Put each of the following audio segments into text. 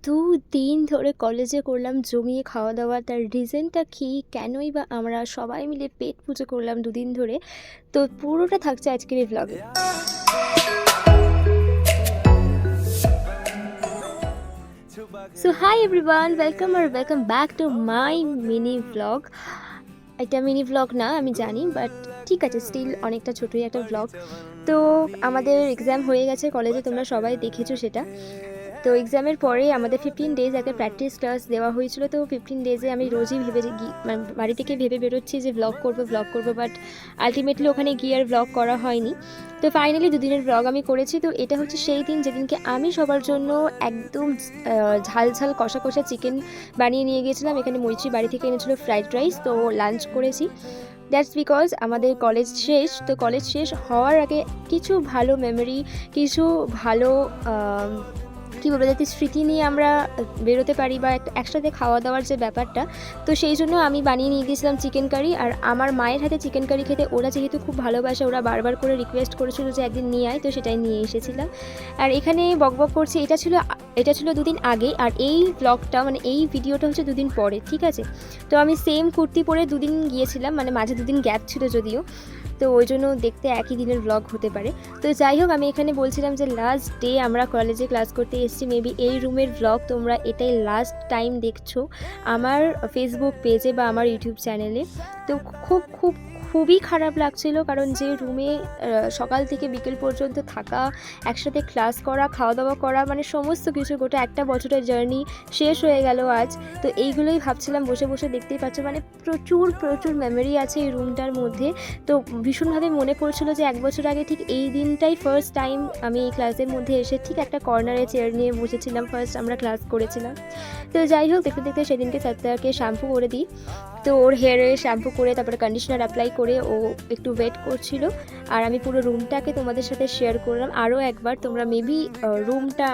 দুদিন ধরে কলেজে করলাম জমিয়ে খাওয়া দাওয়া। তার রিজনটা কি, কেনই বা আমরা সবাই মিলে পেট পুজো করলাম দুদিন ধরে, তো পুরোটা থাকছে আজকের এই ব্লগে। So hi everyone, welcome back to my mini blog. এটা মিনি ব্লগ না আমি জানি, বাট ঠিক আছে, স্টিল অনেকটা ছোটোই একটা ব্লগ। তো আমাদের এক্সাম হয়ে গেছে কলেজে, তোমরা সবাই দেখেছো সেটা। তো এক্সামের পরে আমাদের 15 ডেজ একটা প্র্যাকটিস ক্লাস দেওয়া হয়েছিল। তো 15 ডেজে আমি রোজই মানে বাড়ি থেকে ভেবে বেরোচ্ছি যে ব্লগ করবো, বাট আলটিমেটলি ওখানে গিয়ে আর ব্লগ করা হয়নি। তো ফাইনালি দুদিনের ব্লগ আমি করেছি। তো এটা হচ্ছে সেই দিন যেদিনকে আমি সবার জন্য একদম ঝাল ঝাল কষা কষা চিকেন বানিয়ে নিয়ে গিয়েছিলাম। এখানে মৈত্রী বাড়ি থেকে এনেছিল ফ্রাইড রাইস, তো লাঞ্চ করেছি। দ্যাটস বিকজ আমাদের কলেজ শেষ। তো কলেজ শেষ হওয়ার আগে কিছু ভালো মেমোরি, কিছু ভালো কী বলবো, যাতে স্মৃতি নিয়ে আমরা বেরোতে পারি বা একসাথে খাওয়া দাওয়ার যে ব্যাপারটা, তো সেই জন্য আমি বানিয়ে নিয়ে গিয়েছিলাম চিকেন কারি। আর আমার মায়ের হাতে চিকেন কারি খেতে ওরা যেহেতু খুব ভালোবাসে, ওরা বারবার করে রিকোয়েস্ট করেছিল যে একদিন নিয়ে আয়, তো সেটাই নিয়ে এসেছিলাম। আর এখানে বকবক করছি, এটা ছিল দুদিন আগে, আর এই ব্লগটা মানে এই ভিডিওটা হচ্ছে দুদিন পরে, ঠিক আছে। তো আমি সেম কুর্তি পরে দুদিন গিয়েছিলাম, মানে মাঝে দুদিন গ্যাপ ছিল যদিও, তো ওই জন্য দেখতে একই দিনের ব্লগ হতে পারে। তো যাই হোক, আমি এখানে বলছিলাম যে লাস্ট ডে আমরা কলেজে ক্লাস করতে এসেছি। মেবি এই রুমের ব্লগ তোমরা এটাই লাস্ট টাইম দেখছো আমার ফেসবুক পেজে বা আমার ইউটিউব চ্যানেলে। তো খুবই খারাপ লাগছিল, কারণ যে রুমে সকাল থেকে বিকেল পর্যন্ত থাকা, একসাথে ক্লাস করা, খাওয়া দাওয়া করা, মানে সমস্ত কিছু, গোটা একটা বছরের জার্নি শেষ হয়ে গেল আজ। তো এইগুলোই ভাবছিলাম বসে বসে, দেখতেই পাচ্ছ মানে প্রচুর মেমোরি আছে এই রুমটার মধ্যে। তো ভীষণভাবে মনে পড়ছিল যে এক বছর আগে ঠিক এই দিনটাই ফার্স্ট টাইম আমি এই ক্লাসের মধ্যে এসে ঠিক একটা কর্নারে চেয়ার নিয়ে বসেছিলাম, ফার্স্ট আমরা ক্লাস করেছিলাম। তো যাই হোক, দেখতে দেখতে সেদিনকে ছাত্রকে শ্যাম্পু করে দিই। তো ওর হেয়ারে শ্যাম্পু করে তারপরে কন্ডিশনার অ্যাপ্লাই করে ও একটু ওয়েট করছিল। আর আমি পুরো রুমটাকে তোমাদের সাথে শেয়ার করলাম আরও একবার। তোমরা মেবি রুমটা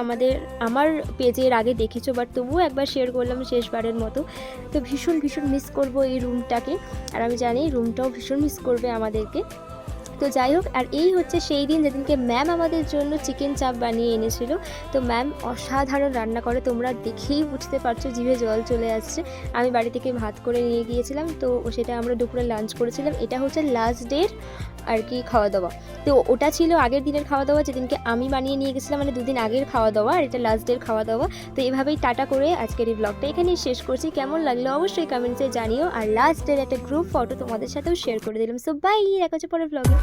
আমার পেজের আগে দেখেছো, বাট তবুও একবার শেয়ার করলাম শেষবারের মতো। তো ভীষণ মিস করব এই রুমটাকে, আর আমি জানি রুমটাও ভীষণ মিস করবে আমাদেরকে। তো যাই হোক, আর এই হচ্ছে সেই দিন যেদিনকে ম্যাম আমাদের জন্য চিকেন চাপ বানিয়ে এনেছিল। তো ম্যাম অসাধারণ রান্না করে, তোমরা দেখেই বুঝতে পারছো, জিভে জল চলে আসছে। আমি বাড়ি থেকে ভাত করে নিয়ে গিয়েছিলাম, তো সেটা আমরা দুপুরে লাঞ্চ করেছিলাম। এটা হচ্ছে লাস্ট ডের আর কি খাওয়া দাওয়া। তো ওটা ছিল আগের দিনের খাওয়া দাওয়া, যেদিনকে আমি বানিয়ে নিয়ে গেছিলাম, মানে দুদিন আগের খাওয়া দাওয়া, আর এটা লাস্ট ডের খাওয়া দাওয়া। তো এভাবেই টাটা করে আজকের এই ব্লগটা এখানেই শেষ করছি। কেমন লাগলো অবশ্যই কমেন্টসে জানিও, আর লাস্ট ডের একটা গ্রুপ ফটো তোমাদের সাথেও শেয়ার করে দিলাম। সো বাই, দেখা হচ্ছে পরের ব্লগে।